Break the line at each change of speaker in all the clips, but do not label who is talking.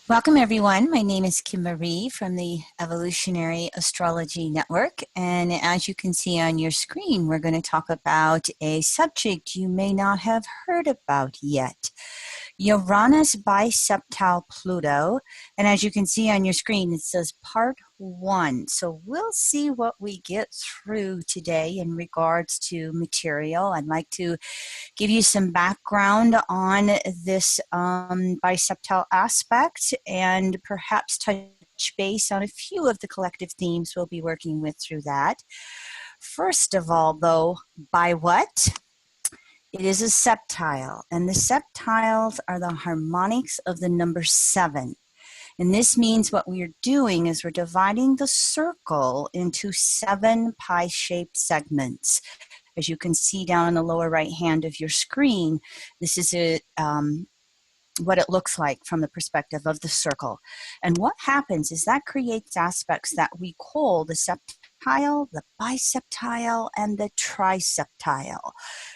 Welcome everyone. My name is Kim Marie from the Evolutionary Astrology Network, and as you can see on your screen, we're going to talk about a subject you may not have heard about yet. Uranus bi-septile Pluto, and as you can see on your screen, it says part 1. So we'll see what we get through today in regards to material. I'd like to give you some background on this biseptile aspect and perhaps touch base on a few of the collective themes we'll be working with through that. First of all, though, by what? It is a sceptile, and the sceptiles are the harmonics of the number 7. And this means what we are doing is we're dividing the circle into 7 pie-shaped segments. As you can see down in the lower right hand of your screen, this is what it looks like from the perspective of the circle. And what happens is that creates aspects that we call the sceptile, the biseptile, and the triseptile.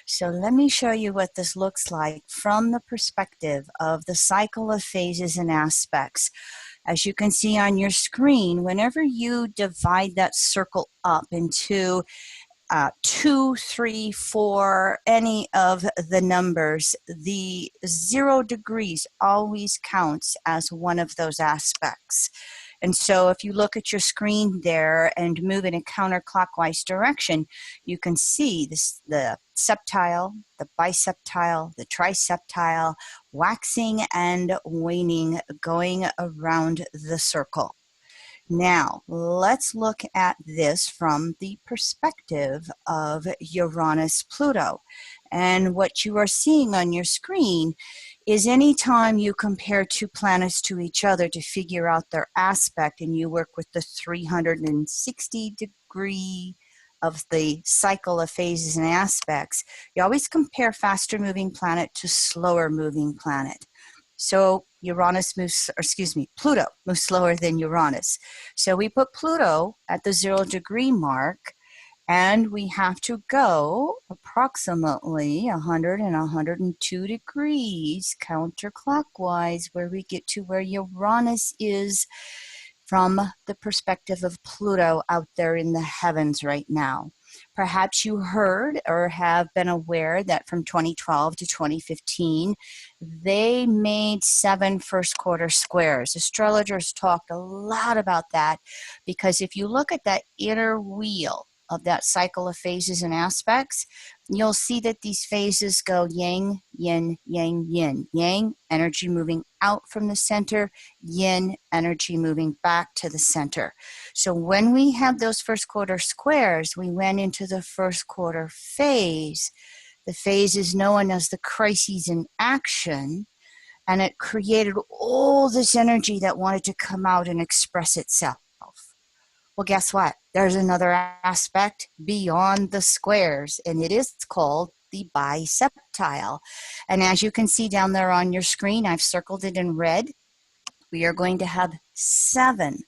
So let me show you what this looks like from the perspective of the cycle of phases and aspects. As you can see on your screen, whenever you divide that circle up into 2, 3, 4, any of the numbers, the 0 degrees always counts as one of those aspects. And so if you look at your screen there and move in a counterclockwise direction, you can see this, the sceptile, the biseptile, the triseptile, waxing and waning, going around the circle. Now, let's look at this from the perspective of Uranus Pluto. And what you are seeing on your screen is anytime you compare two planets to each other to figure out their aspect, and you work with the 360-degree of the cycle of phases and aspects, you always compare faster moving planet to slower moving planet. So Pluto moves slower than Uranus. So we put Pluto at the 0 degree mark, and we have to go approximately 100 and 102 degrees counterclockwise, where we get to where Uranus is from the perspective of Pluto out there in the heavens right now. Perhaps you heard or have been aware that from 2012 to 2015, they made 7 first quarter squares. Astrologers talked a lot about that because if you look at that inner wheel of that cycle of phases and aspects, you'll see that these phases go yang, yin, yang, yin. Yang, energy moving out from the center, yin, energy moving back to the center. So when we have those first quarter squares, we went into the first quarter phase. The phase is known as the crises in action, and it created all this energy that wanted to come out and express itself. Well, guess what? There's another aspect beyond the squares, and it is called the biseptile. And as you can see down there on your screen, I've circled it in red. We are going to have 7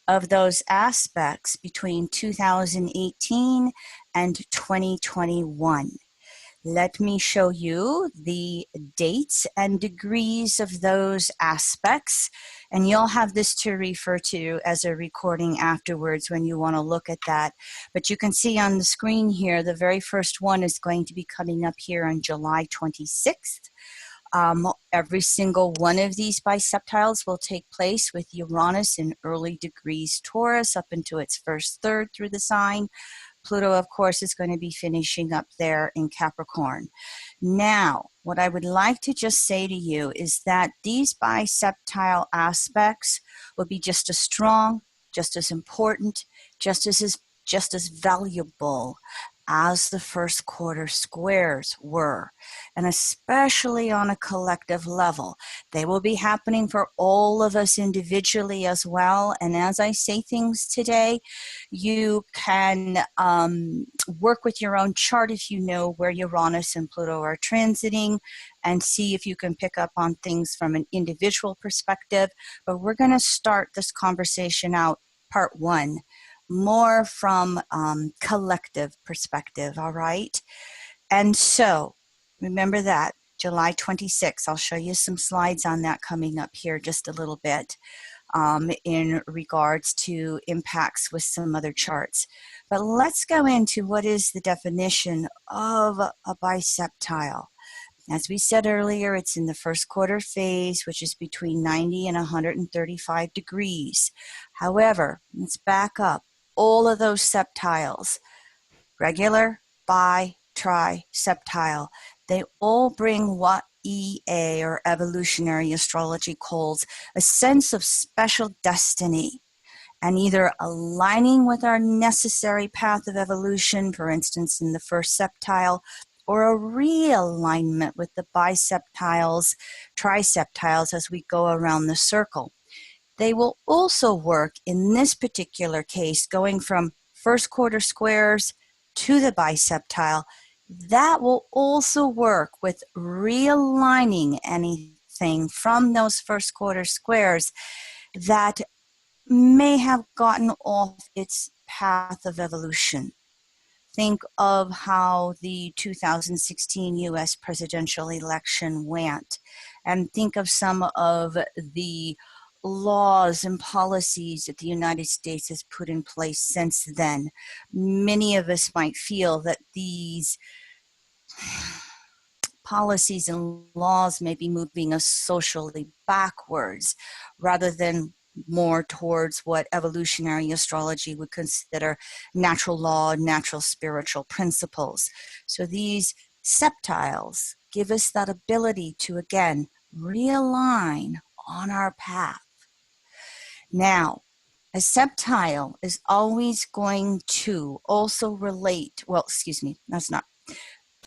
of those aspects between 2018 and 2021. Let me show you the dates and degrees of those aspects, and you'll have this to refer to as a recording afterwards when you want to look at that. But you can see on the screen here, the very first one is going to be coming up here on July 26th. Every single one of these biseptiles will take place with Uranus in early degrees Taurus up into its first third through the sign. Pluto, of course, is going to be finishing up there in Capricorn. Now, what I would like to just say to you is that these biseptile aspects will be just as strong, just as important, just as valuable as the first quarter squares were, and especially on a collective level. They will be happening for all of us individually as well, and as I say things today, you can work with your own chart if you know where Uranus and Pluto are transiting, and see if you can pick up on things from an individual perspective. But we're going to start this conversation out, part 1, more from collective perspective, all right? And so remember that July 26th. I'll show you some slides on that coming up here just a little bit in regards to impacts with some other charts. But let's go into what is the definition of a biseptile. As we said earlier, it's in the first quarter phase, which is between 90 and 135 degrees. However, let's back up. All of those septiles, regular, bi, tri, sceptile, they all bring what EA, or evolutionary astrology, calls a sense of special destiny, and either aligning with our necessary path of evolution, for instance, in the first sceptile, or a realignment with the biseptiles, triseptiles as we go around the circle. They will also work in this particular case, going from first quarter squares to the biseptile. That will also work with realigning anything from those first quarter squares that may have gotten off its path of evolution. Think of how the 2016 US presidential election went, and think of some of the laws and policies that the United States has put in place since then. Many of us might feel that these policies and laws may be moving us socially backwards rather than more towards what evolutionary astrology would consider natural law, natural spiritual principles. So these sceptiles give us that ability to, again, realign on our path. Now, a sceptile is always going to also relate, well, excuse me, that's not.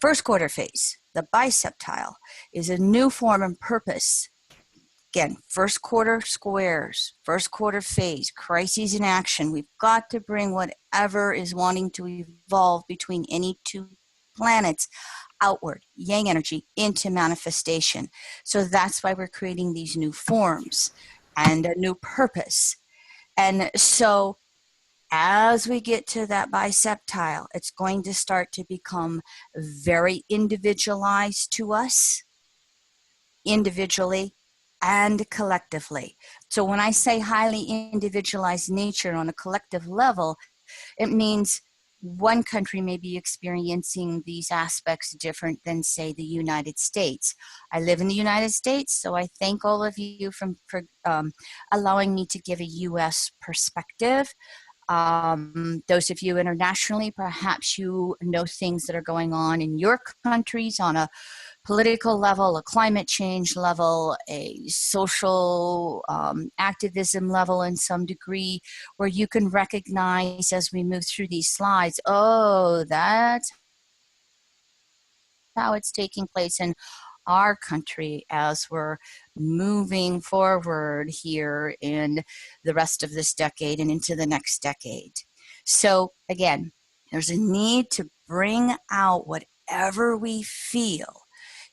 First quarter phase, the biseptile, is a new form and purpose. Again, first quarter squares, first quarter phase, crises in action. We've got to bring whatever is wanting to evolve between any two planets outward, yang energy, into manifestation. So that's why we're creating these new forms and a new purpose. And so as we get to that biseptile, it's going to start to become very individualized to us, individually and collectively. So when I say highly individualized nature on a collective level, it means one country may be experiencing these aspects different than, say, the United States. I live in the United States, so I thank all of you for allowing me to give a U.S. perspective. Those of you internationally, perhaps you know things that are going on in your countries on a political level, a climate change level, a social activism level in some degree, where you can recognize as we move through these slides, oh, that's how it's taking place in our country as we're moving forward here in the rest of this decade and into the next decade. So again, there's a need to bring out whatever we feel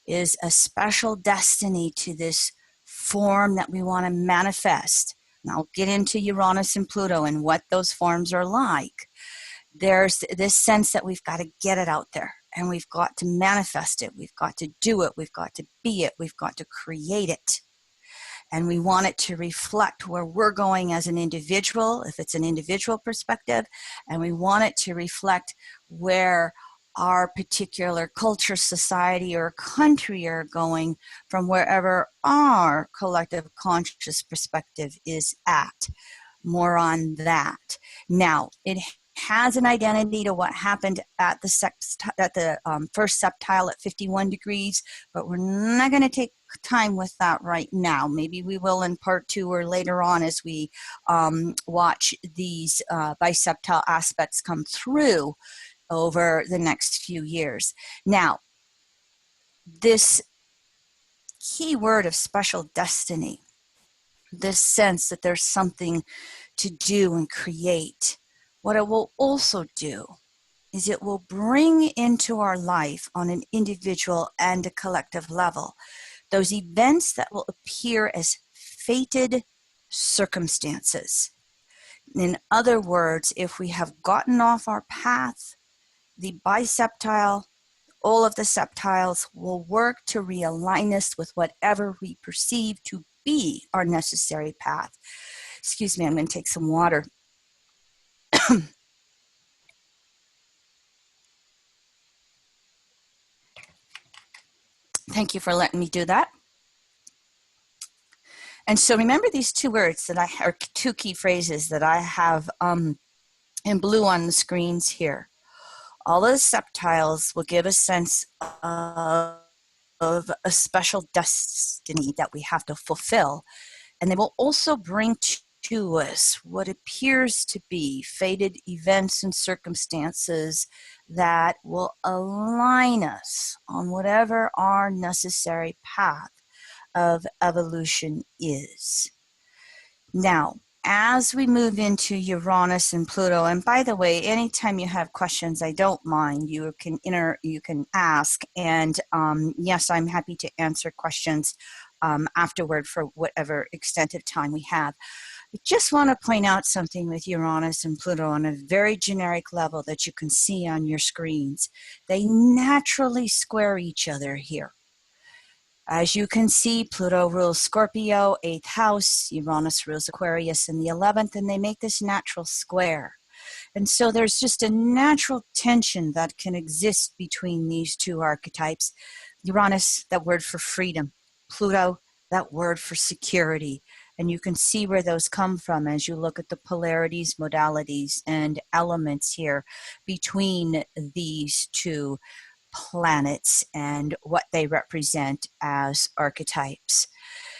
is a special destiny to this form that we want to manifest. And I'll get into Uranus and Pluto and what those forms are like. There's this sense that we've got to get it out there and we've got to manifest it. We've got to do it. We've got to be it. We've got to create it. And we want it to reflect where we're going as an individual, if it's an individual perspective, and we want it to reflect where our particular culture, society, or country are going from wherever our collective conscious perspective is at. More on that. Now, it has an identity to what happened at the first sceptile at 51 degrees, but we're not going to take time with that right now. Maybe we will in part 2 or later on as we watch these biseptile aspects come through over the next few years. Now, this key word of special destiny, this sense that there's something to do and create, what it will also do is it will bring into our life on an individual and a collective level those events that will appear as fated circumstances. In other words, if we have gotten off our path, the biseptile all of the sceptiles will work to realign us with whatever we perceive to be our necessary path. Excuse me, I'm going to take some water. Thank you for letting me do that. And so remember these two words that or two key phrases that I have in blue on the screens here. All of the sceptiles will give a sense of a special destiny that we have to fulfill. And they will also bring to us what appears to be fated events and circumstances that will align us on whatever our necessary path of evolution is. Now, as we move into Uranus and Pluto, and by the way, anytime you have questions, I don't mind. You can ask, and yes, I'm happy to answer questions afterward for whatever extent of time we have. I just want to point out something with Uranus and Pluto on a very generic level that you can see on your screens. They naturally square each other here. As you can see, Pluto rules Scorpio, 8th house, Uranus rules Aquarius in the 11th, and they make this natural square. And so there's just a natural tension that can exist between these two archetypes. Uranus, that word for freedom. Pluto, that word for security. And you can see where those come from as you look at the polarities, modalities, and elements here between these two planets and what they represent as archetypes.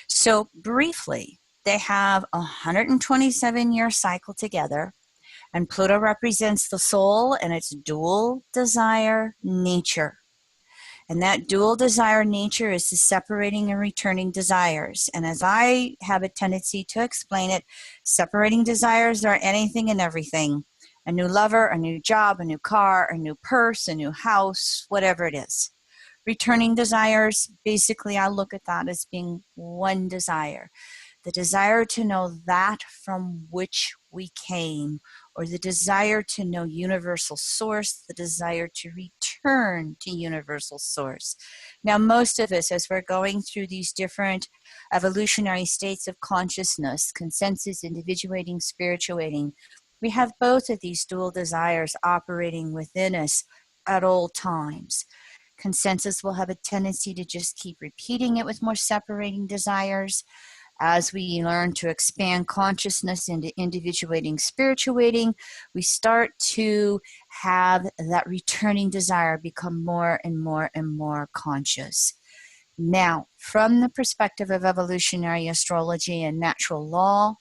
So briefly, they have a 127-year cycle together, and Pluto represents the soul and its dual desire nature. And that dual desire nature is the separating and returning desires. And as I have a tendency to explain it, separating desires are anything and everything. A new lover, a new job, a new car, a new purse, a new house, whatever it is. Returning desires, basically I look at that as being one desire. The desire to know that from which we came, or the desire to know universal source, the desire to return to universal source. Now, most of us, as we're going through these different evolutionary states of consciousness, consensus, individuating, spirituating, we have both of these dual desires operating within us at all times. Consensus will have a tendency to just keep repeating it with more separating desires. As we learn to expand consciousness into individuating, spirituating, we start to have that returning desire become more and more and more conscious. Now, from the perspective of evolutionary astrology and natural law,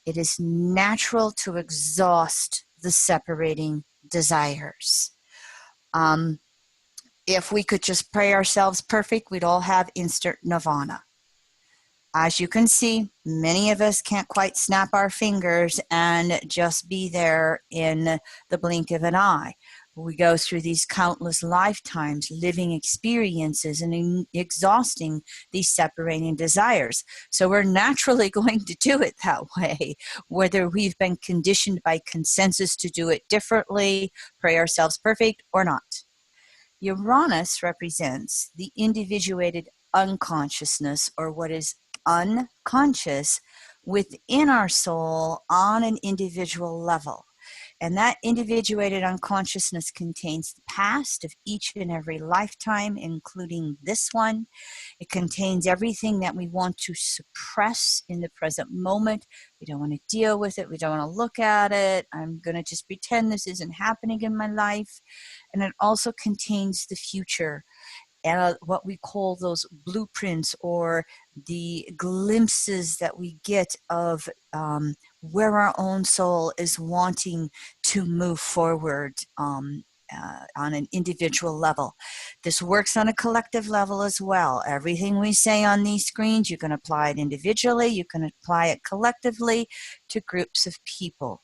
it is natural to exhaust the separating desires. If we could just pray ourselves perfect, we'd all have instant nirvana. As you can see, many of us can't quite snap our fingers and just be there in the blink of an eye. We go through these countless lifetimes, living experiences and exhausting these separating desires. So we're naturally going to do it that way, whether we've been conditioned by consensus to do it differently, pray ourselves perfect, or not. Uranus represents the individuated unconsciousness, or what is unconscious within our soul on an individual level. And that individuated unconsciousness contains the past of each and every lifetime, including this one. It contains everything that we want to suppress in the present moment. We don't want to deal with it. We don't want to look at it. I'm going to just pretend this isn't happening in my life. And it also contains the future. And what we call those blueprints, or the glimpses that we get of where our own soul is wanting to move forward on an individual level. This works on a collective level as well. Everything we say on these screens, you can apply it individually, you can apply it collectively to groups of people.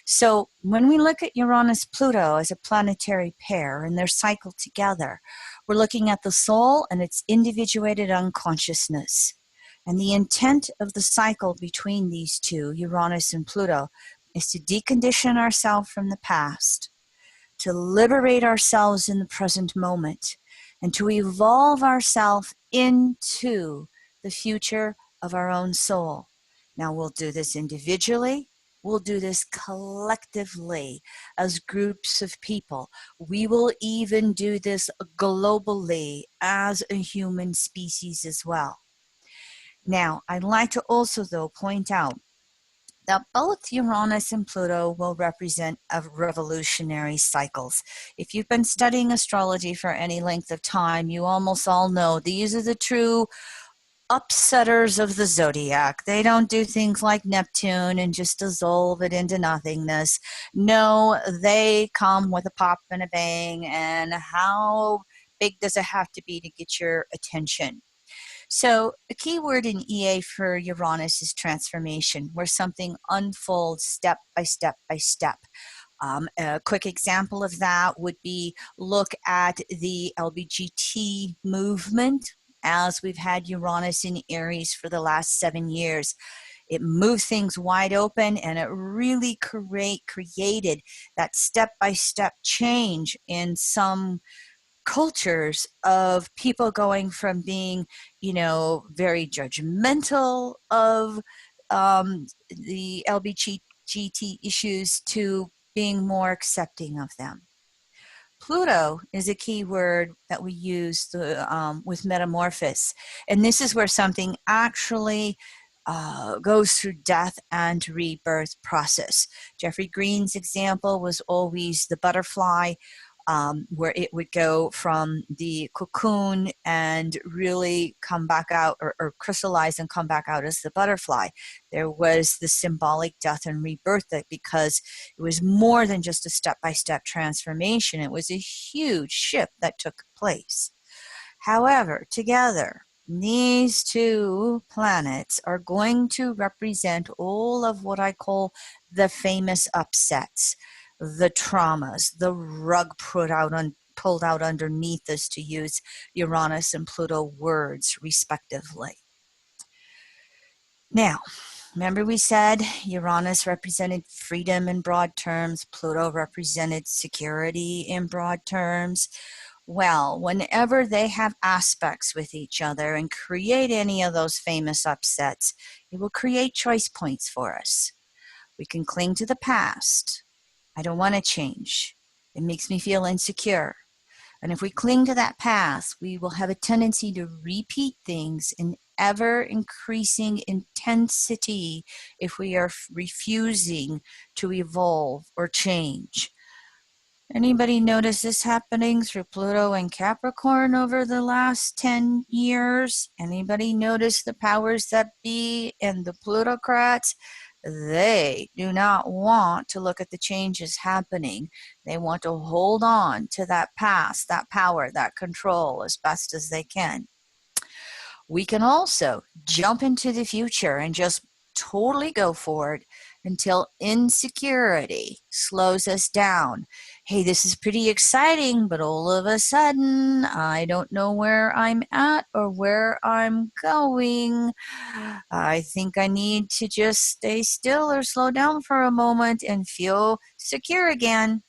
So when we look at Uranus-Pluto as a planetary pair and their cycle together, we're looking at the soul and its individuated unconsciousness. And the intent of the cycle between these two, Uranus and Pluto, is to decondition ourselves from the past, to liberate ourselves in the present moment and to evolve ourselves into the future of our own soul. Now, we'll do this individually. We'll do this collectively as groups of people. We will even do this globally as a human species as well. Now, I'd like to also, though, point out that both Uranus and Pluto will represent revolutionary cycles. If you've been studying astrology for any length of time, you almost all know these are the true upsetters of the zodiac. They don't do things like Neptune and just dissolve it into nothingness. No, they come with a pop and a bang, and how big does it have to be to get your attention? So a key word in EA for Uranus is transformation, where something unfolds step by step by step. A quick example of that would be look at the LGBT movement, as we've had Uranus in Aries for the last 7 years. It moved things wide open, and it really created that step-by-step change in some cultures of people going from being, very judgmental of the LGBT issues to being more accepting of them. Pluto is a key word that we use with metamorphosis, and this is where something actually goes through death and rebirth process. Jeffrey Green's example was always the butterfly, where it would go from the cocoon and really come back out or crystallize and come back out as the butterfly. There was the symbolic death and rebirth because it was more than just a step-by-step transformation. It was a huge shift that took place. However, together, these two planets are going to represent all of what I call the famous upsets, the traumas, the rug pulled out underneath us, to use Uranus and Pluto words respectively. Now, remember we said Uranus represented freedom in broad terms, Pluto represented security in broad terms. Well, whenever they have aspects with each other and create any of those famous upsets, it will create choice points for us. We can cling to the past. I don't want to change. It makes me feel insecure. And if we cling to that past, we will have a tendency to repeat things in ever increasing intensity if we are refusing to evolve or change. Anybody notice this happening through Pluto and Capricorn over the last 10 years? Anybody notice the powers that be and the plutocrats? They do not want to look at the changes happening. They want to hold on to that past, that power, that control as best as they can. We can also jump into the future and just totally go for it until insecurity slows us down. Hey, this is pretty exciting, but all of a sudden, I don't know where I'm at or where I'm going. I think I need to just stay still or slow down for a moment and feel secure again.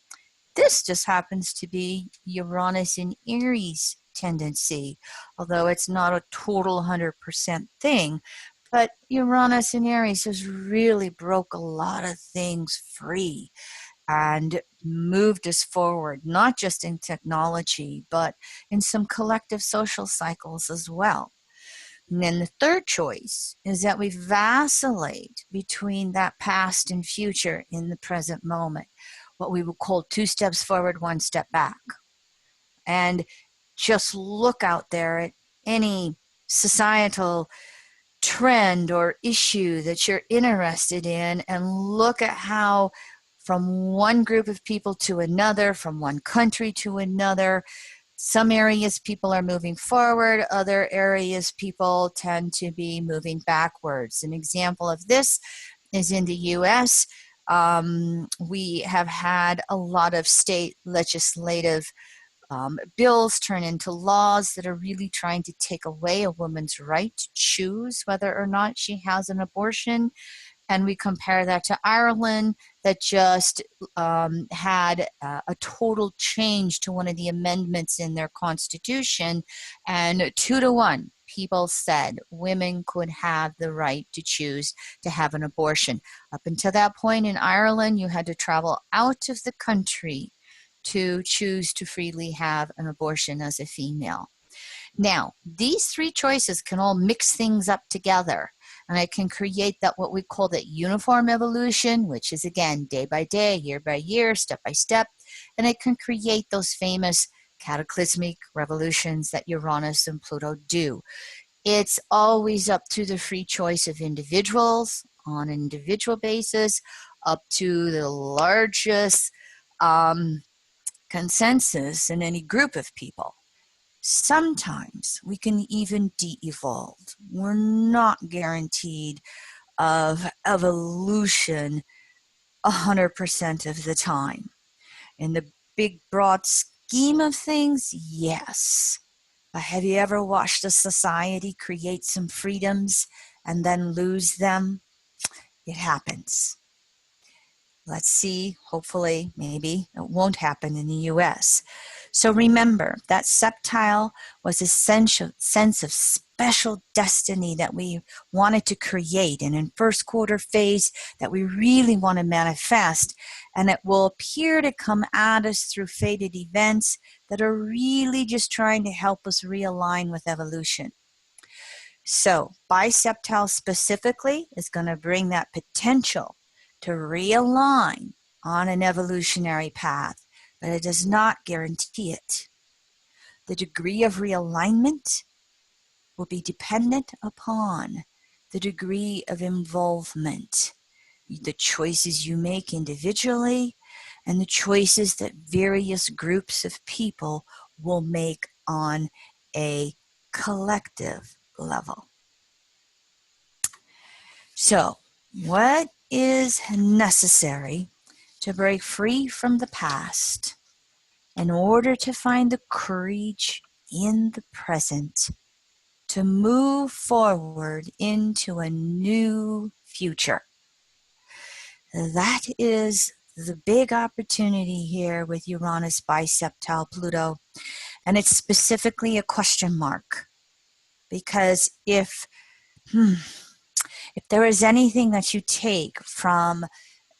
This just happens to be Uranus in Aries tendency, although it's not a total 100% thing. But Uranus in Aries has really broke a lot of things free and moved us forward, not just in technology, but in some collective social cycles as well. And then the third choice is that we vacillate between that past and future in the present moment, what we would call 2 steps forward, 1 step back. And just look out there at any societal trend or issue that you're interested in and look at how from one group of people to another, from one country to another, some areas people are moving forward, other areas people tend to be moving backwards. An example of this is in the US. We have had a lot of state legislative bills turn into laws that are really trying to take away a woman's right to choose whether or not she has an abortion. and we compare that to Ireland that just had a total change to one of the amendments in their constitution, and 2-to-1 people said women could have the right to choose to have an abortion. Up until that point in Ireland, you had to travel out of the country to choose to freely have an abortion as a female. Now, these three choices can all mix things up together, and it can create that what we call that uniform evolution, which is again day by day, year by year, step by step, and it can create those famous cataclysmic revolutions that Uranus and Pluto do. It's always up to the free choice of individuals on an individual basis, up to the largest consensus in any group of people. Sometimes we can even de-evolve. We're not guaranteed of evolution 100% of the time. In the big broad scheme of things, yes. But have you ever watched a society create some freedoms and then lose them? It happens. Let's see, hopefully, maybe it won't happen in the US. So remember that Sceptile was a sense of special destiny that we wanted to create, and in first quarter phase that we really want to manifest, and it will appear to come at us through fated events that are really just trying to help us realign with evolution. So Bi-Septile specifically is going to bring that potential to realign on an evolutionary path, but it does not guarantee it. The degree of realignment will be dependent upon the degree of involvement, the choices you make individually, and the choices that various groups of people will make on a collective level. So, what is necessary to break free from the past in order to find the courage in the present to move forward into a new future? That is the big opportunity here with Uranus bi-septile Pluto, and it's specifically a question mark, because if there is anything that you take from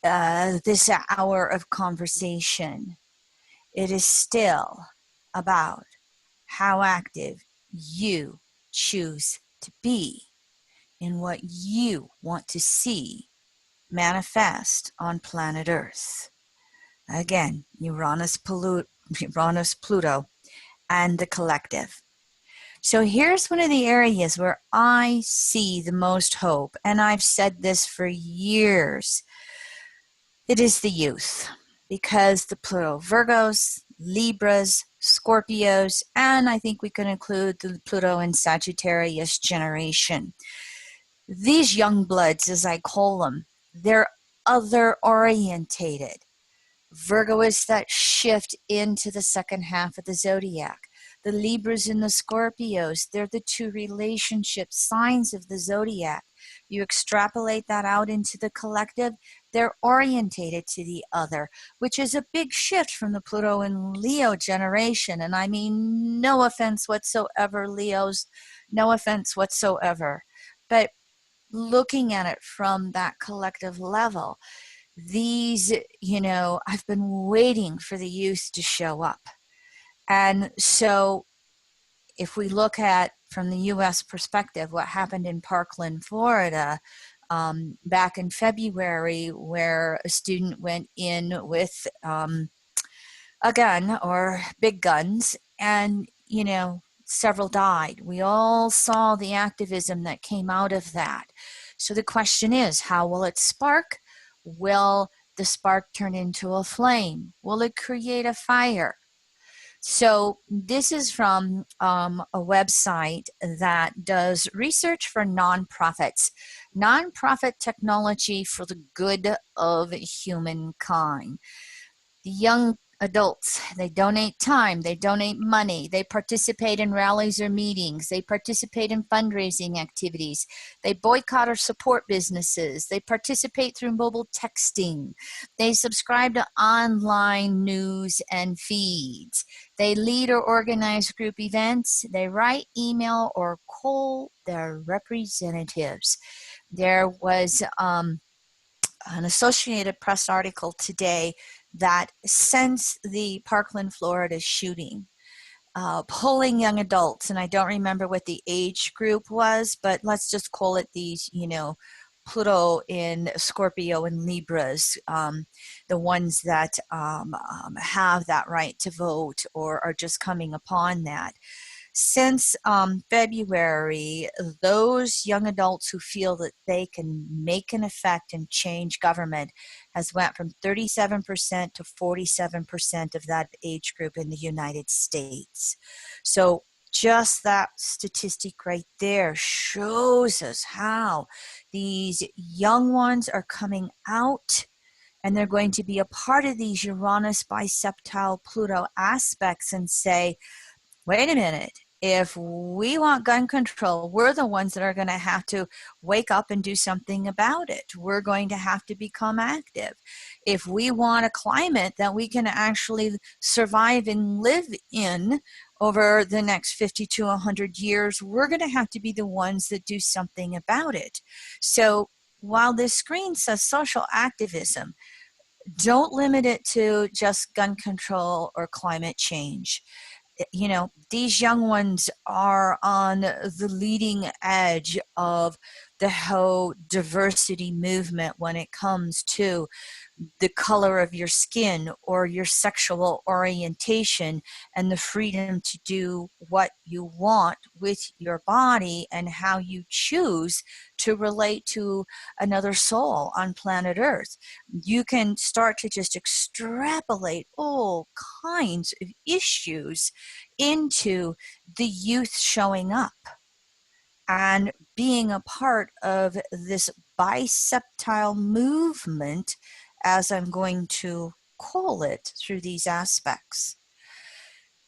this hour of conversation, it is still about how active you choose to be in what you want to see manifest on planet Earth. Again, Uranus, Pluto, and the collective. So here's one of the areas where I see the most hope, and I've said this for years. It is the youth, because the Pluto Virgos, Libras, Scorpios, and I think we can include the Pluto and Sagittarius generation. These young bloods, as I call them, they're other-orientated. Virgo is that shift into the second half of the zodiac. The Libras and the Scorpios, they're the two relationship signs of the zodiac. You extrapolate that out into the collective, they're orientated to the other, which is a big shift from the Pluto and Leo generation. And I mean, no offense whatsoever, Leos, no offense whatsoever. But looking at it from that collective level, these, I've been waiting for the youth to show up. And so if we look at, from the U.S. perspective, what happened in Parkland, Florida, back in February, where a student went in with a gun or big guns, and, several died. We all saw the activism that came out of that. So the question is, how will it spark? Will the spark turn into a flame? Will it create a fire? So this is from a website that does research for nonprofits, nonprofit technology for the good of humankind. The young adults. They donate time, they donate money, they participate in rallies or meetings, they participate in fundraising activities, they boycott or support businesses, they participate through mobile texting, they subscribe to online news and feeds, they lead or organize group events, they write, email, or call their representatives. There was an Associated Press article today that since the Parkland, Florida shooting, polling young adults, and I don't remember what the age group was, but let's just call it these, Pluto in Scorpio and Libras, the ones that have that right to vote or are just coming upon that. Since February, those young adults who feel that they can make an effect and change government has went from 37% to 47% of that age group in the United States. So just that statistic right there shows us how these young ones are coming out, and they're going to be a part of these Uranus biseptile Pluto aspects and say, wait a minute, if we want gun control, we're the ones that are going to have to wake up and do something about it. We're going to have to become active. If we want a climate that we can actually survive and live in over the next 50 to 100 years, we're going to have to be the ones that do something about it. So while this screen says social activism, don't limit it to just gun control or climate change. These young ones are on the leading edge of the whole diversity movement when it comes to the color of your skin or your sexual orientation and the freedom to do what you want with your body and how you choose to relate to another soul on planet Earth. You can start to just extrapolate all kinds of issues into the youth showing up and being a part of this biseptile movement, as I'm going to call it, through these aspects.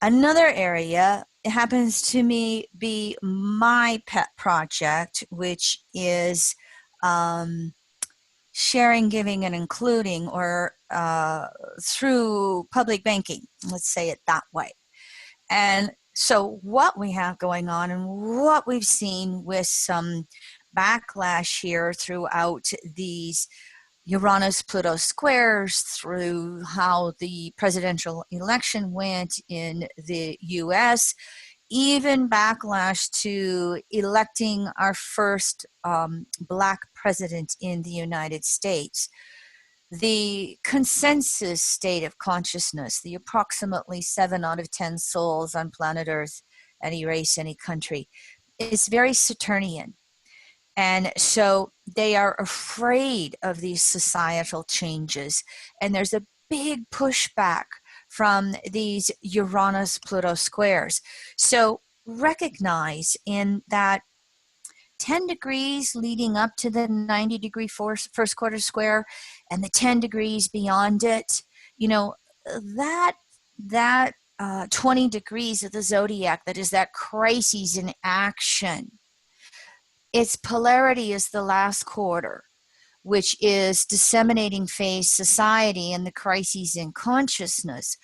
Another area, it happens to me be my pet project, which is sharing, giving, and including, or through public banking, let's say it that way. And so what we have going on and what we've seen with some backlash here throughout these Uranus Pluto squares, through how the presidential election went in the US, even backlash to electing our first Black president in the United States. The consensus state of consciousness, the approximately 7 out of 10 souls on planet Earth, any race, any country, is very Saturnian. And so they are afraid of these societal changes. And there's a big pushback from these Uranus-Pluto squares. So recognize in that 10 degrees leading up to the 90-degree first quarter square and the 10 degrees beyond it, that 20 degrees of the zodiac, that is that crises in action. Its polarity is the last quarter, which is disseminating phase society and the crises in consciousness.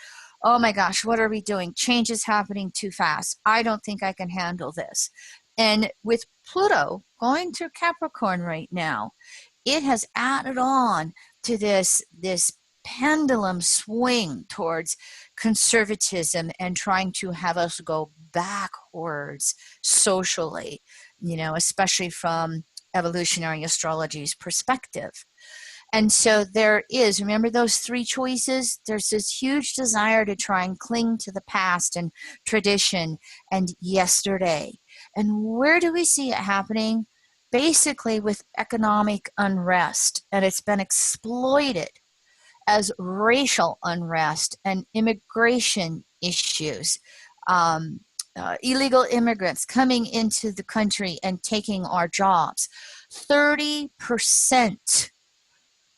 Oh my gosh, what are we doing? Change is happening too fast. I don't think I can handle this. And with Pluto going through Capricorn right now, it has added on to this pendulum swing towards conservatism and trying to have us go backwards socially, especially from evolutionary astrology's perspective. And so there is, remember those 3 choices? There's this huge desire to try and cling to the past and tradition and yesterday. And where do we see it happening? Basically with economic unrest, and it's been exploited as racial unrest and immigration issues. Illegal immigrants coming into the country and taking our jobs. 30%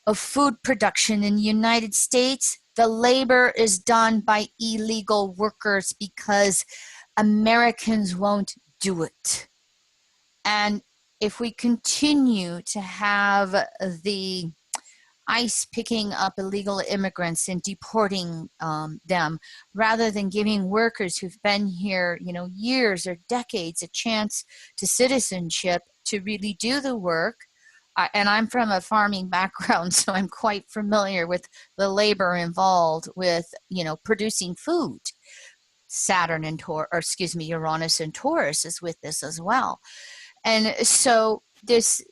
of food production in the United States The labor is done by illegal workers because Americans won't do it. And if we continue to have the ICE picking up illegal immigrants and deporting them, rather than giving workers who've been here, you know, years or decades a chance to citizenship to really do the work. And I'm from a farming background, so I'm quite familiar with the labor involved with, you know, producing food. Saturn and Taurus, or excuse me, Uranus and Taurus is with this as well. And so this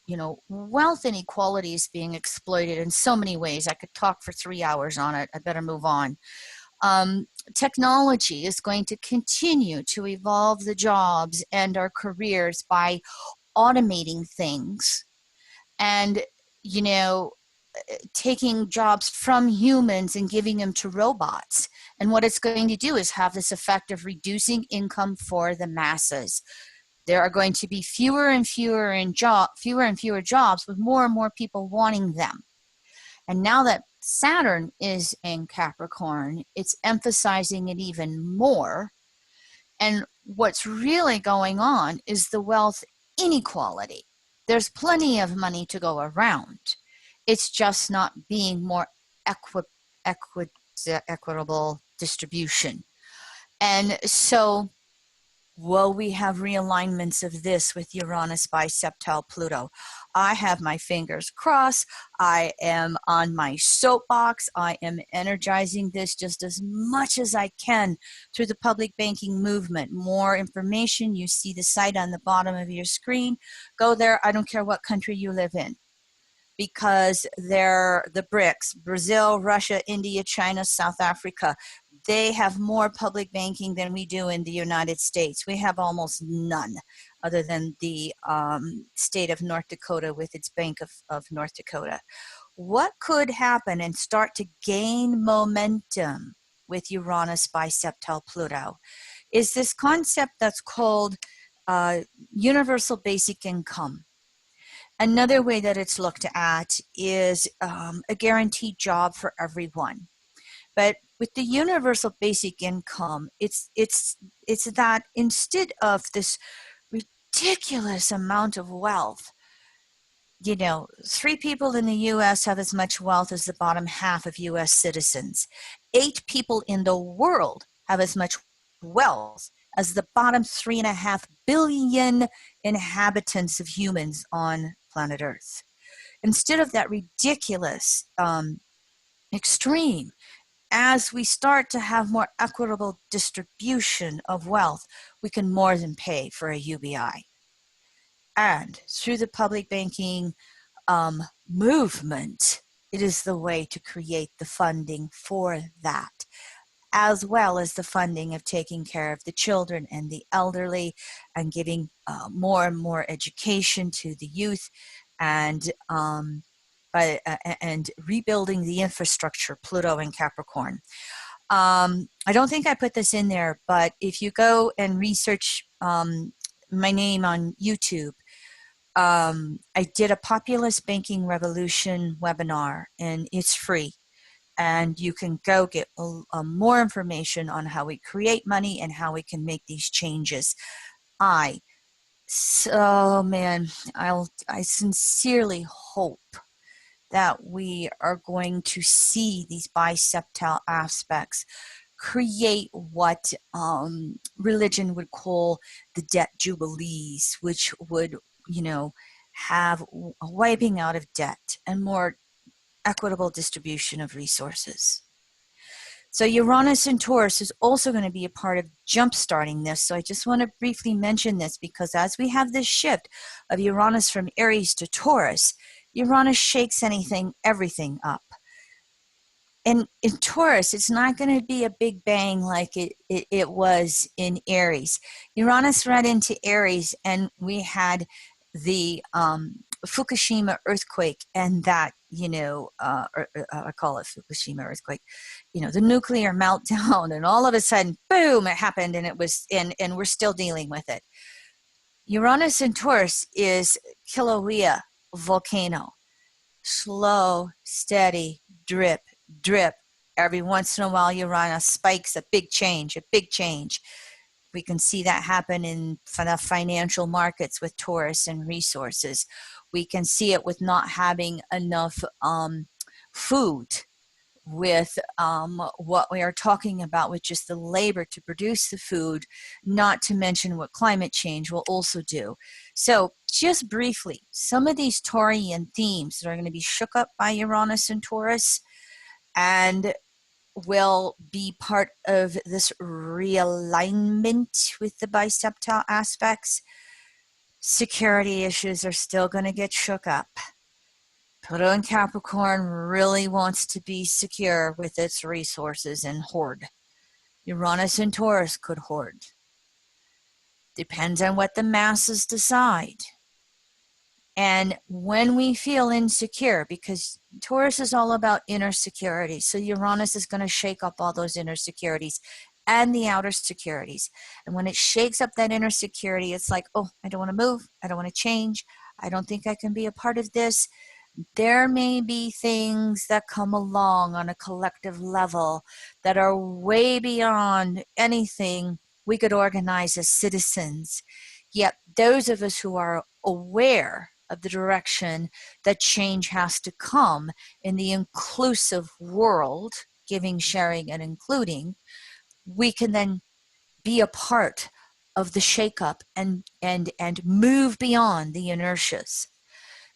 you know, wealth inequality is being exploited in so many ways. I could talk for 3 hours on it. I better move on. Technology is going to continue to evolve the jobs and our careers by automating things and, you know, taking jobs from humans and giving them to robots. And what it's going to do is have this effect of reducing income for the masses. There are going to be fewer and fewer jobs with more and more people wanting them. And now that Saturn is in Capricorn, it's emphasizing it even more. And what's really going on is the wealth inequality. There's plenty of money to go around. It's just not being more equitable distribution. And so, will we have realignments of this with Uranus bi-septile Pluto? I have my fingers crossed. I am on my soapbox. I am energizing this just as much as I can through the public banking movement. More information, you see the site on the bottom of your screen. Go there. I don't care what country you live in, because they're the BRICS, Brazil, Russia, India, China, South Africa. They have more public banking than we do in the United States. We have almost none, other than the state of North Dakota with its Bank of North Dakota. What could happen and start to gain momentum with Uranus bi-septile Pluto is this concept that's called universal basic income. Another way that it's looked at is a guaranteed job for everyone. But with the universal basic income, it's that instead of this ridiculous amount of wealth, you know, 3 people in the U.S. have as much wealth as the bottom half of U.S. citizens. 8 people in the world have as much wealth as the bottom 3.5 billion inhabitants of humans on planet Earth. Instead of that ridiculous extreme, as we start to have more equitable distribution of wealth, we can more than pay for a UBI. And through the public banking movement, it is the way to create the funding for that, as well as the funding of taking care of the children and the elderly and giving more and more education to the youth, and rebuilding the infrastructure, Pluto and Capricorn. I don't think I put this in there, but if you go and research my name on YouTube, I did a Populist Banking Revolution webinar, and it's free. And you can go get more information on how we create money and how we can make these changes. I sincerely hope that we are going to see these biseptile aspects create what religion would call the debt jubilees, which would, you know, have a wiping out of debt and more equitable distribution of resources. So Uranus and Taurus is also going to be a part of jump-starting this. So I just want to briefly mention this, because as we have this shift of Uranus from Aries to Taurus, Uranus shakes everything up. And in Taurus, it's not going to be a big bang like it was in Aries. Uranus ran into Aries, and we had the Fukushima earthquake, and that, you know, I call it Fukushima earthquake, you know, the nuclear meltdown, and all of a sudden, boom, it happened, and it was, and we're still dealing with it. Uranus in Taurus is Kilauea volcano. slow, steady, drip, drip. Every once in a while, Uranus spikes a big change, a big change. We can see that happen in the financial markets with Taurus and resources. We can see it with not having enough food, with what we are talking about with just the labor to produce the food, not to mention what climate change will also do. So just briefly, some of these Taurian themes that are going to be shook up by Uranus and Taurus and will be part of this realignment with the biseptile aspects. Security issues are still going to get shook up. Pluto in Capricorn really wants to be secure with its resources and hoard. Uranus in Taurus could hoard. Depends on what the masses decide. And when we feel insecure, because Taurus is all about inner security, so Uranus is going to shake up all those inner securities and the outer securities. And when it shakes up that inner security, it's like, oh, I don't want to move. I don't want to change. I don't think I can be a part of this. There may be things that come along on a collective level that are way beyond anything we could organize as citizens. Yet those of us who are aware of the direction that change has to come in the inclusive world, giving, sharing, and including, we can then be a part of the shakeup and move beyond the inertias.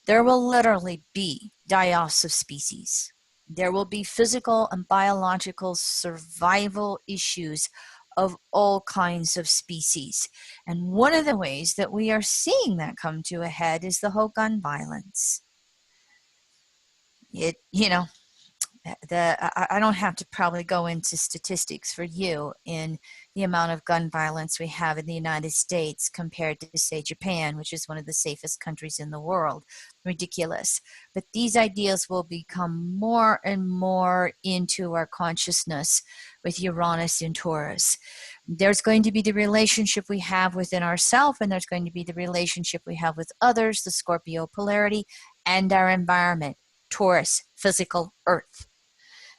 There will literally be die-offs of species. There will be physical and biological survival issues of all kinds of species. And one of the ways that we are seeing that come to a head is the whole gun violence. I don't have to probably go into statistics for you in the amount of gun violence we have in the United States compared to, say, Japan, which is one of the safest countries in the world. Ridiculous. But these ideas will become more and more into our consciousness with Uranus in Taurus. There's going to be the relationship we have within ourselves, and there's going to be the relationship we have with others, the Scorpio polarity, and our environment. Taurus, physical earth.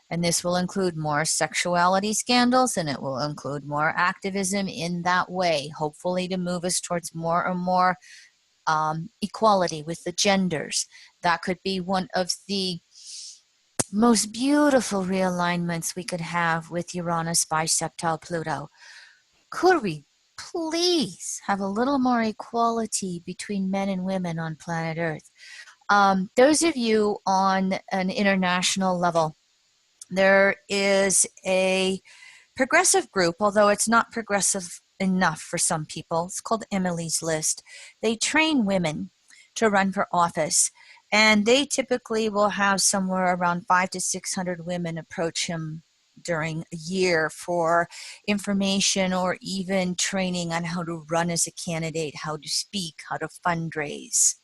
And this will include more sexuality scandals, and it will include more activism in that way, hopefully to move us towards more and more equality with the genders. That could be one of the most beautiful realignments we could have with Uranus bi-septile Pluto. Could we please have a little more equality between men and women on planet Earth? Those of you on an international level, there is a progressive group, although it's not progressive enough for some people. It's called Emily's List. They train women to run for office, and they typically will have somewhere around 500 to 600 women approach him during a year for information or even training on how to run as a candidate, how to speak, how to fundraise.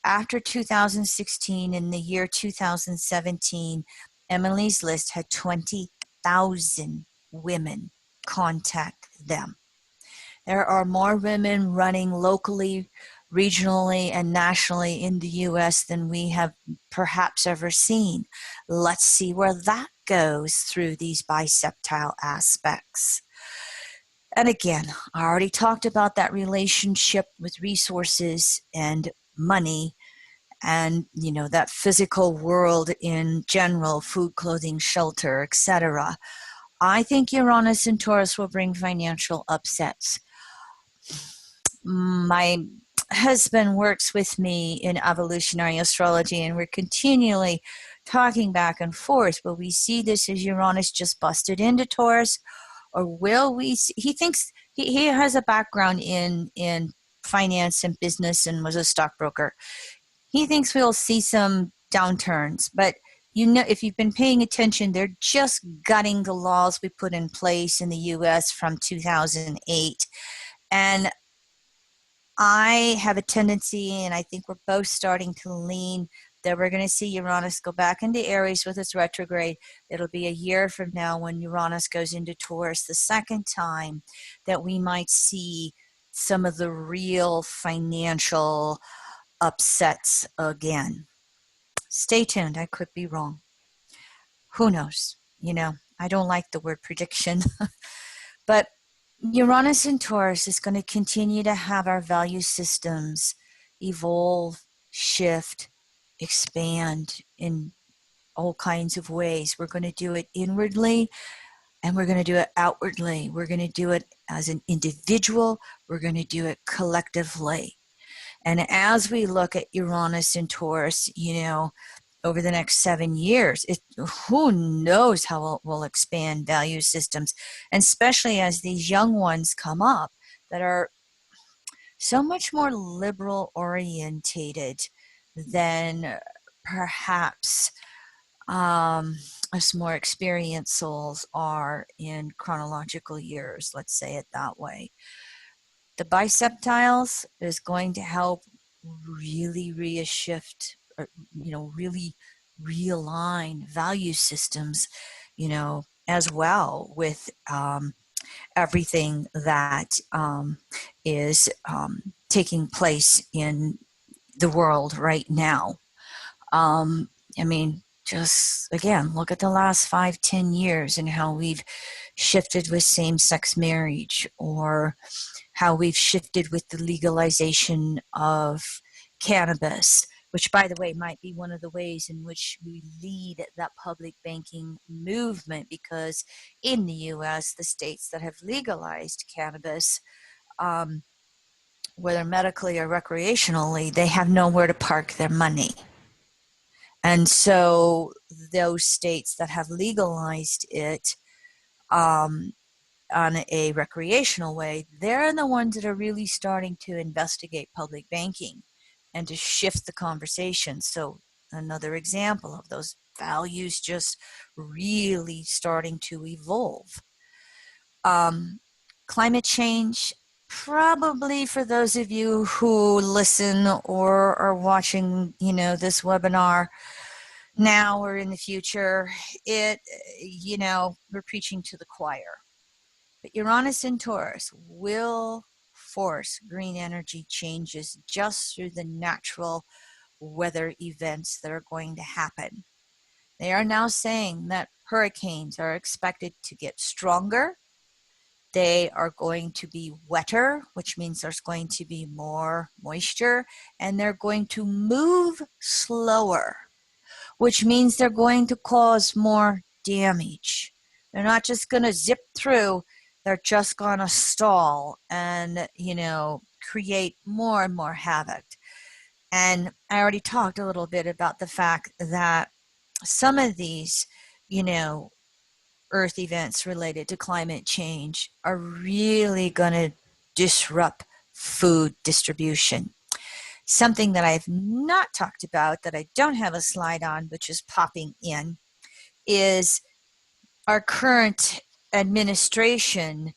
After 2016, in the year 2017, Emily's List had 20,000 women contact them. There are more women running locally, regionally, and nationally in the U.S. than we have perhaps ever seen. Let's see where that goes through these biseptile aspects. And again, I already talked about that relationship with resources and money, and that physical world in general, food, clothing, shelter, etc. I think Uranus and Taurus will bring financial upsets. My husband works with me in evolutionary astrology, and we're continually talking back and forth. Will we see this as Uranus just busted into Taurus, or will we see, he thinks he has a background in finance and business and was a stockbroker. He thinks we'll see some downturns, but if you've been paying attention, they're just gutting the laws we put in place in the U.S. from 2008. And I have a tendency, and I think we're both starting to lean, that we're going to see Uranus go back into Aries with its retrograde. It'll be a year from now when Uranus goes into Taurus the second time that we might see some of the real financial upsets again. Stay tuned. I could be wrong. Who knows? You know, I don't like the word prediction. But Uranus in Taurus is going to continue to have our value systems evolve, shift, expand in all kinds of ways. We're going to do it inwardly and we're going to do it outwardly. We're going to do it as an individual. We're going to do it collectively. And as we look at Uranus and Taurus, you know, over the next 7 years, who knows how it will expand value systems, and especially as these young ones come up that are so much more liberal orientated than perhaps us more experienced souls are in chronological years, let's say it that way. The biseptiles is going to help really reshift, or, you know, really realign value systems, you know, as well with everything that is taking place in the world right now. I mean, just again, look at the last 5-10 years and how we've shifted with same-sex marriage, or how we've shifted with the legalization of cannabis, which, by the way, might be one of the ways in which we lead that public banking movement, because in the US, the states that have legalized cannabis, whether medically or recreationally, they have nowhere to park their money. And so those states that have legalized it on a recreational way, they're the ones that are really starting to investigate public banking and to shift the conversation. So another example of those values just really starting to evolve. Climate change, probably for those of you who listen or are watching, you know, this webinar now or in the future, you know, we're preaching to the choir. But Uranus in Taurus will force green energy changes just through the natural weather events that are going to happen. They are now saying that hurricanes are expected to get stronger. They are going to be wetter, which means there's going to be more moisture, and they're going to move slower, which means they're going to cause more damage. They're not just going to zip through, they're just going to stall and, you know, create more and more havoc. And I already talked a little bit about the fact that some of these, you know, Earth events related to climate change are really going to disrupt food distribution. Something that I've not talked about, that I don't have a slide on, which is popping in, is our current administration.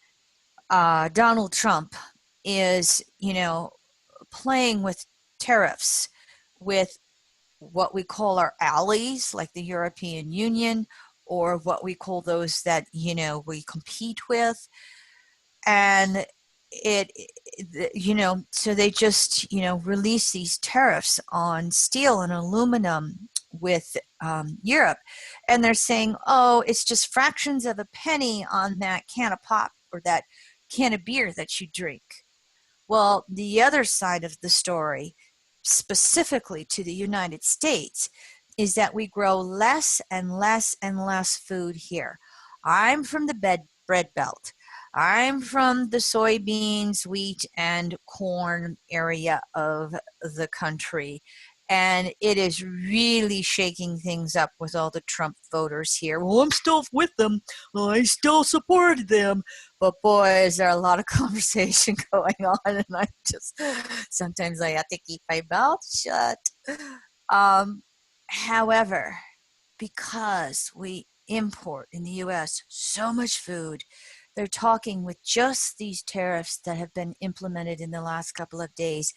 Donald Trump is, you know, playing with tariffs with what we call our allies, like the European Union, or what we call those that, you know, we compete with. And you know, so they just, you know, release these tariffs on steel and aluminum with Europe. And they're saying, oh, it's just fractions of a penny on that can of pop or that can of beer that you drink. Well, the other side of the story, specifically to the United States, is that we grow less and less and less food here. I'm from the bread belt. I'm from the soybeans, wheat, and corn area of the country. And it is really shaking things up with all the Trump voters here. Well, I'm still with them. Well, I still supported them. But boy, is there a lot of conversation going on. And I just, sometimes I have to keep my mouth shut. However, because we import in the US so much food, they're talking with just these tariffs that have been implemented in the last couple of days,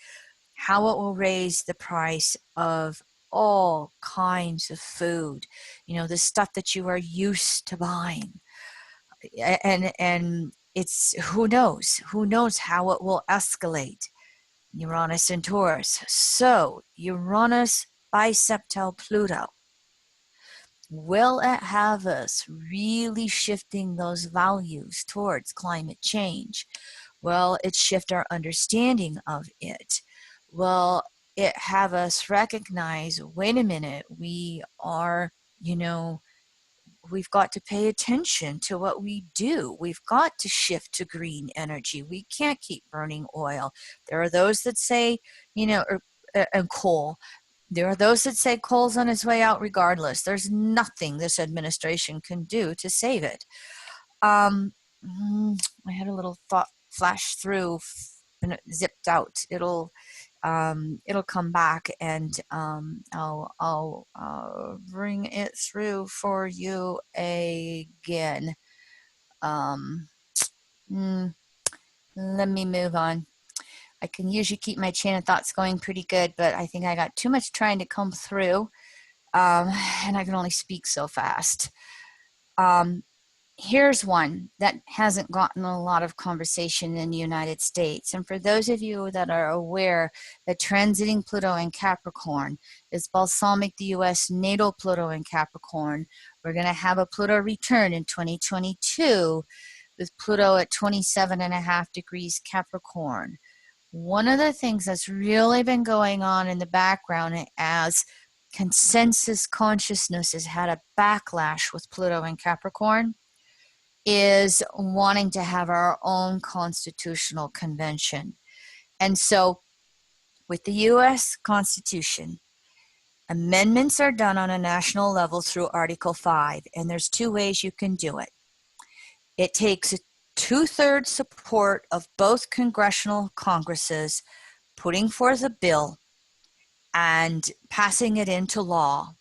how it will raise the price of all kinds of food, you know, the stuff that you are used to buying. And it's, who knows how it will escalate. Uranus and Taurus. So Uranus biseptile Pluto. Will it have us really shifting those values towards climate change? Will it shift our understanding of it? Will it have us recognize, wait a minute, we are, we've got to pay attention to what we do. We've got to shift to green energy. We can't keep burning oil. There are those that say, and coal. There are those that say coal's on its way out regardless. There's nothing this administration can do to save it. I had a little thought flash through and it zipped out. It'll come back, and I'll bring it through for you again. Let me move on. I can usually keep my chain of thoughts going pretty good, but I think I got too much trying to come through, and I can only speak so fast. Here's one that hasn't gotten a lot of conversation in the United States. And for those of you that are aware that transiting Pluto in Capricorn is balsamic the U.S. natal Pluto in Capricorn, we're going to have a Pluto return in 2022 with Pluto at 27.5 degrees Capricorn. One of the things that's really been going on in the background as consensus consciousness has had a backlash with Pluto in Capricorn is wanting to have our own constitutional convention. And so with the U.S. Constitution, amendments are done on a national level through Article 5, and there's two ways you can do it. It takes a 2/3 support of both congressional congresses putting forth a bill and passing it into law,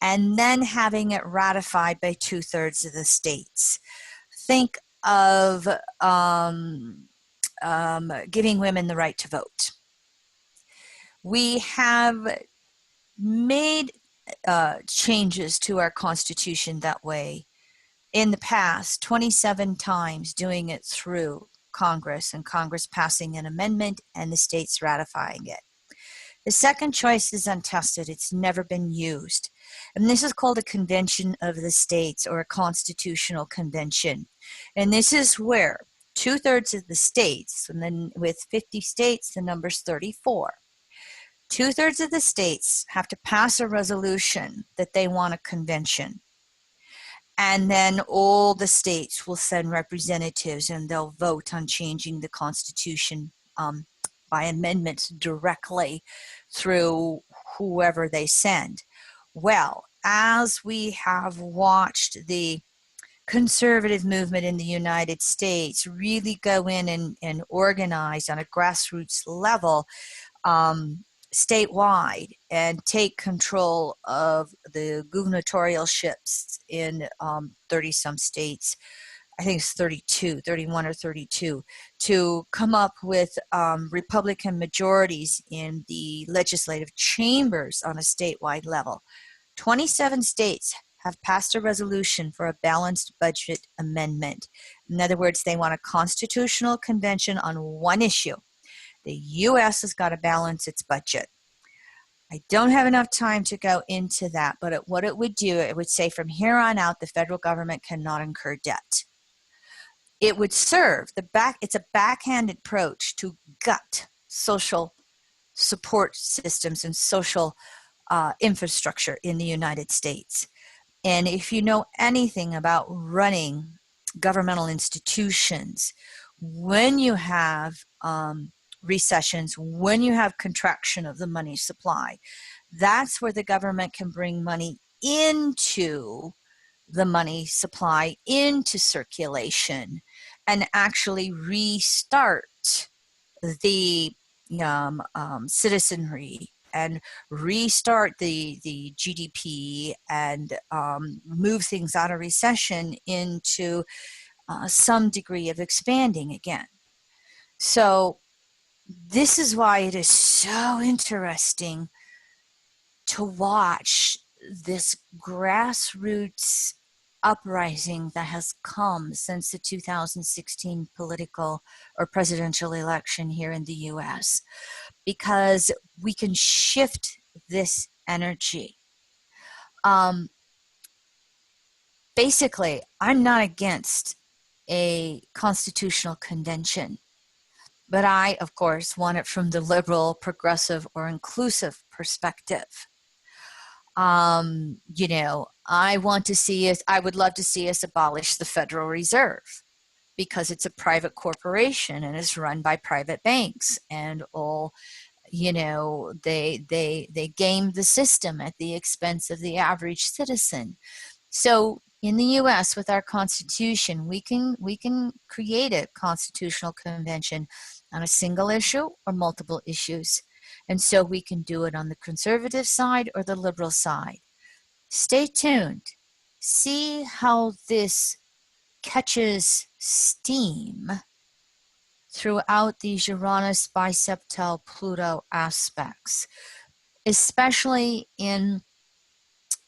and then having it ratified by 2/3 of the states. Think of giving women the right to vote. We have made changes to our Constitution that way in the past, 27 times, doing it through Congress, and Congress passing an amendment and the states ratifying it. The second choice is untested. It's never been used. And this is called a convention of the states, or a constitutional convention. And this is where 2/3 of the states, and then with 50 states, the number's 34. 2/3 of the states have to pass a resolution that they want a convention. And then all the states will send representatives, and they'll vote on changing the Constitution by amendments directly through whoever they send. Well, as we have watched the conservative movement in the United States really go in and organize on a grassroots level statewide and take control of the gubernatorships in 30-some states, I think it's 31 or 32, to come up with Republican majorities in the legislative chambers on a statewide level. 27 states have passed a resolution for a balanced budget amendment. In other words, they want a constitutional convention on one issue. The U.S. has got to balance its budget. I don't have enough time to go into that, but what it would do, it would say from here on out, the federal government cannot incur debt. It would serve it's a backhanded approach to gut social support systems and social infrastructure in the United States. And if you know anything about running governmental institutions, when you have recessions, when you have contraction of the money supply, that's where the government can bring money into the money supply, into circulation, and actually restart the citizenry and restart the GDP and move things out of recession into some degree of expanding again. So this is why it is so interesting to watch this grassroots uprising that has come since the 2016 political or presidential election here in the US, because we can shift this
energy. Basically, I'm not against a constitutional convention, but I, of course, want it from the liberal, progressive, or inclusive perspective. You know, I would love to see us abolish the Federal Reserve, because it's a private corporation and is run by private banks, and all, you know, they game the system at the expense of the average citizen. So in the US, with our Constitution, we can create a constitutional convention on a single issue or multiple issues. And so we can do it on the conservative side or the liberal side. Stay tuned. See how this catches steam throughout these Uranus biseptile Pluto aspects, especially in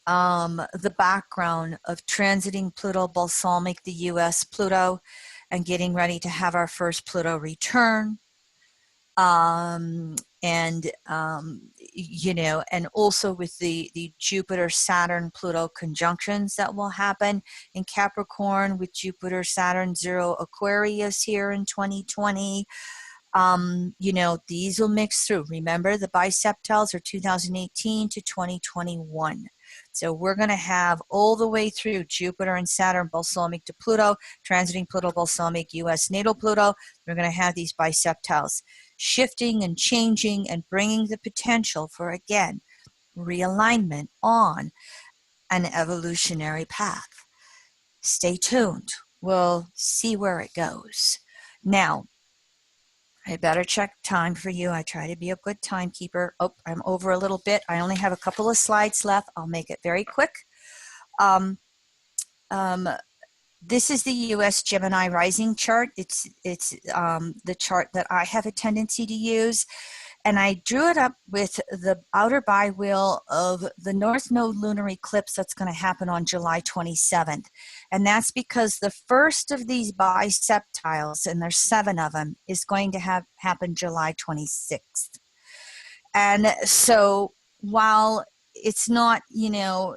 the background of transiting Pluto balsamic the US Pluto and getting ready to have our first Pluto return. You know, and also with the Jupiter Saturn Pluto conjunctions that will happen in Capricorn, with Jupiter Saturn 0 Aquarius here in 2020. You know, these will mix through. Remember, the biseptiles are 2018 to 2021. So we're going to have all the way through Jupiter and Saturn balsamic to Pluto, transiting Pluto balsamic, US natal Pluto. We're going to have these biseptiles shifting and changing and bringing the potential for, again, realignment on an evolutionary path. Stay tuned. We'll see where it goes. Now, I better check time for you. I try to be a good timekeeper. Oh, I'm over a little bit. I only have a couple of slides left. I'll make it very quick. This is the U.S. Gemini Rising chart. It's the chart that I have a tendency to use. And I drew it up with the outer bi-wheel of the North Node lunar eclipse that's going to happen on July 27th. And that's because the first of these biseptiles, and there's 7 of them, is going to happen July 26th. And so while it's not, you know,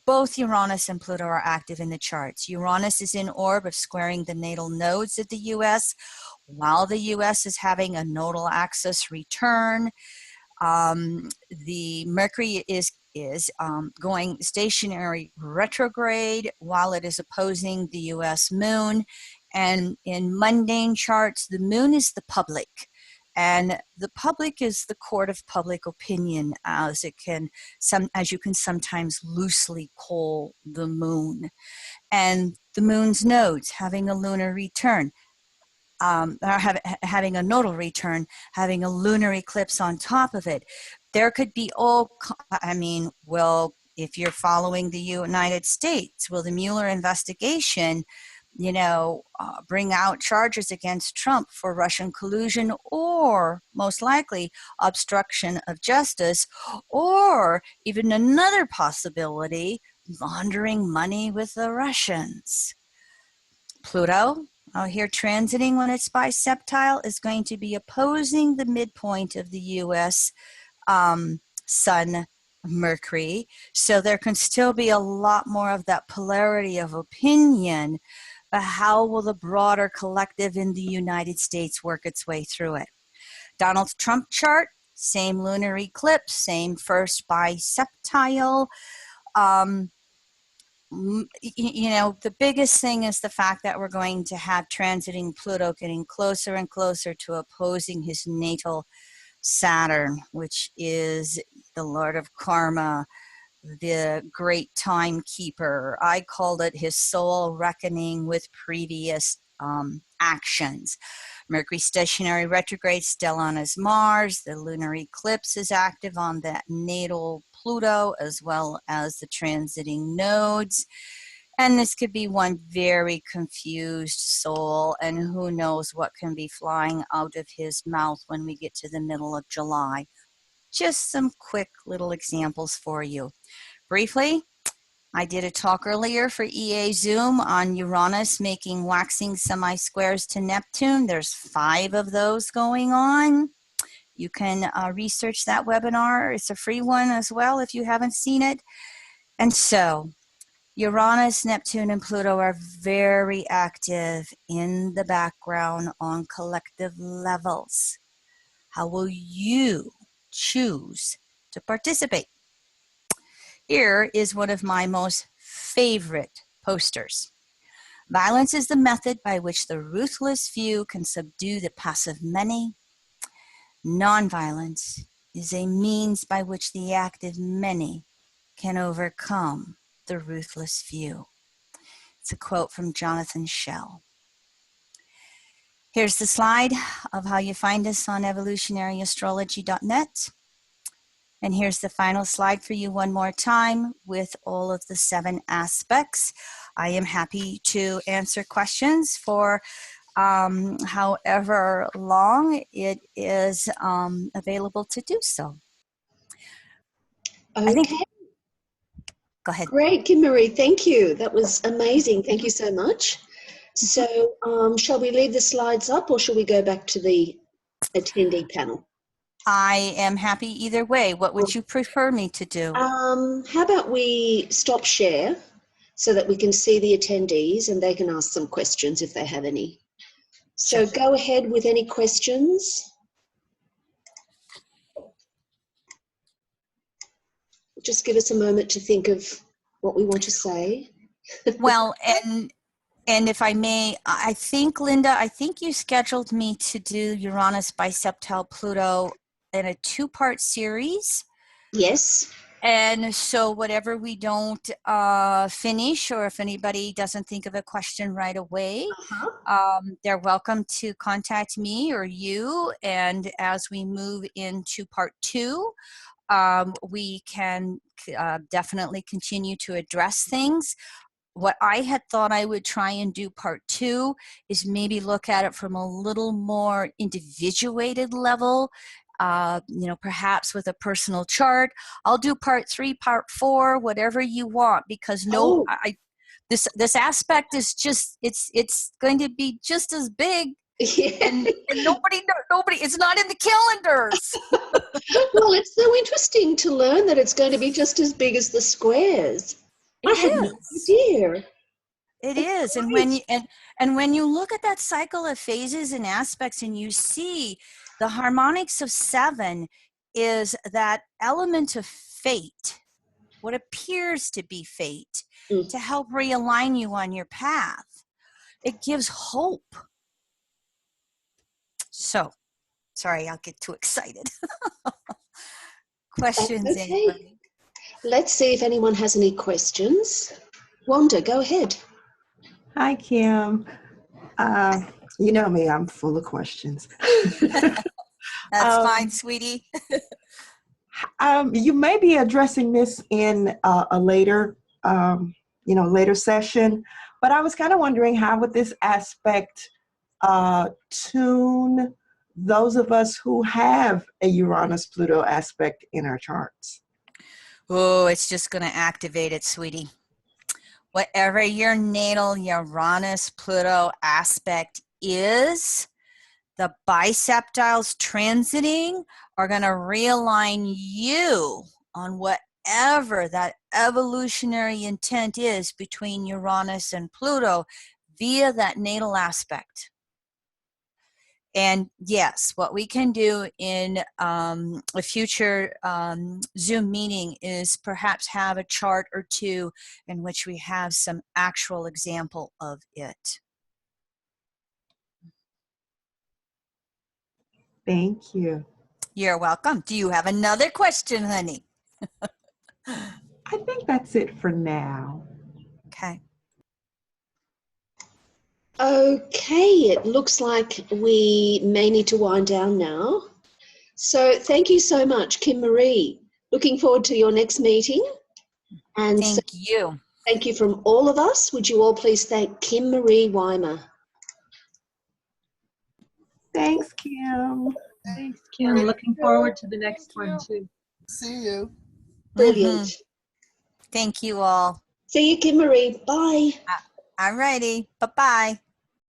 both Uranus and Pluto are active in the charts. Uranus is in orb of squaring the natal nodes of the U.S., while the U.S. is having a nodal axis return. The Mercury is going stationary retrograde while it is opposing the U.S. moon. And in mundane charts, the moon is the public. And the public is the court of public opinion, as you can sometimes loosely call the moon. And the moon's nodes having a lunar return, having a nodal return, having a lunar eclipse on top of it. There could be well, if you're following the United States, will the Mueller investigation, you know, bring out charges against Trump for Russian collusion, or most likely obstruction of justice, or even another possibility, laundering money with the Russians? Pluto, here transiting when it's biseptile, is going to be opposing the midpoint of the U.S. Sun Mercury. So there can still be a lot more of that polarity of opinion, but how will the broader collective in the United States work its way through it? Donald Trump chart, same lunar eclipse, same first biseptile. You know, the biggest thing is the fact that we're going to have transiting Pluto getting closer and closer to opposing his natal Saturn, which is the Lord of Karma, the great timekeeper. I called it his soul reckoning with previous actions. Mercury stationary retrograde still on his Mars. The lunar eclipse is active on that natal Pluto, as well as the transiting nodes. And this could be one very confused soul, and who knows what can be flying out of his mouth when we get to the middle of July. Just some quick little examples for you. Briefly, I did a talk earlier for EA Zoom on Uranus making waxing semi-squares to Neptune. There's 5 of those going on.
You can research that webinar. It's a free one as well if you haven't seen it. And so Uranus, Neptune, and Pluto are very active in the background on collective levels. How will you choose to participate? Here is one of my most favorite posters. Violence is the method by which the ruthless few can subdue the passive many. Nonviolence is a means by which the active many can overcome the ruthless few. It's a quote from Jonathan Schell. Here's the slide of how you find us on evolutionaryastrology.net. And here's the final slide for you one more time with all of the 7 aspects. I am happy to answer questions for however long it is available to do so.
Okay.
Go ahead.
Great, Kim Marie, thank you. That was amazing. Thank you so much. So shall we leave the slides up or shall we go back to the attendee panel?
I am happy either way. What would you prefer me to do?
How about we stop share so that we can see the attendees and they can ask some questions if they have any. So
Sure.
go ahead with any questions. Just give us a moment to think of what we want to say.
Well, and if I may, I think, Linda, I think you scheduled me to do Uranus bi-Septile Pluto in a 2-part series.
Yes.
And so whatever we don't finish, or if anybody doesn't think of a question right away, they're welcome to contact me or you. And as we move into part 2, we can definitely continue to address things. What I had thought I would try and do part 2 is maybe look at it from a little more individuated level, perhaps with a personal chart. I'll do part 3, part 4, whatever you want, because this aspect is just, it's going to be just as big.
Yeah.
And nobody, it's not in the calendars.
Well, it's so interesting to learn that it's going to be just as big as the squares. I had no idea.
It is. And when you and when you look at that cycle of phases and aspects and you see the harmonics of 7 is that element of fate, what appears to be fate, to help realign you on your path. It gives hope. So, sorry, I'll get too excited. Questions,
okay.
anybody?
Let's see if anyone has any questions. Wanda, go ahead.
Hi, Kim. You know me, I'm full of questions.
That's fine, sweetie.
You may be addressing this in a later, later session, but I was kind of wondering how would this aspect tune those of us who have a Uranus-Pluto aspect in our charts?
Oh, it's just going to activate it, sweetie. Whatever your natal Uranus-Pluto aspect is, the biseptiles transiting are going to realign you on whatever that evolutionary intent is between Uranus and Pluto via that natal aspect. And yes, what we can do in a future Zoom meeting is perhaps have a chart or 2 in which we have some actual example of it.
Thank you.
You're welcome. Do you have another question, honey?
I think that's it for now.
Okay.
Okay, it looks like we may need to wind down now. So thank you so much, Kim Marie. Looking forward to your next meeting. And
thank you.
Thank you from all of us. Would you all please thank Kim Marie Weimer?
Thanks, Kim.
Thanks, Kim. Looking forward to the next one, too.
See you.
Brilliant.
Thank you all.
See you, Kim Marie. Bye.
All righty. Bye-bye.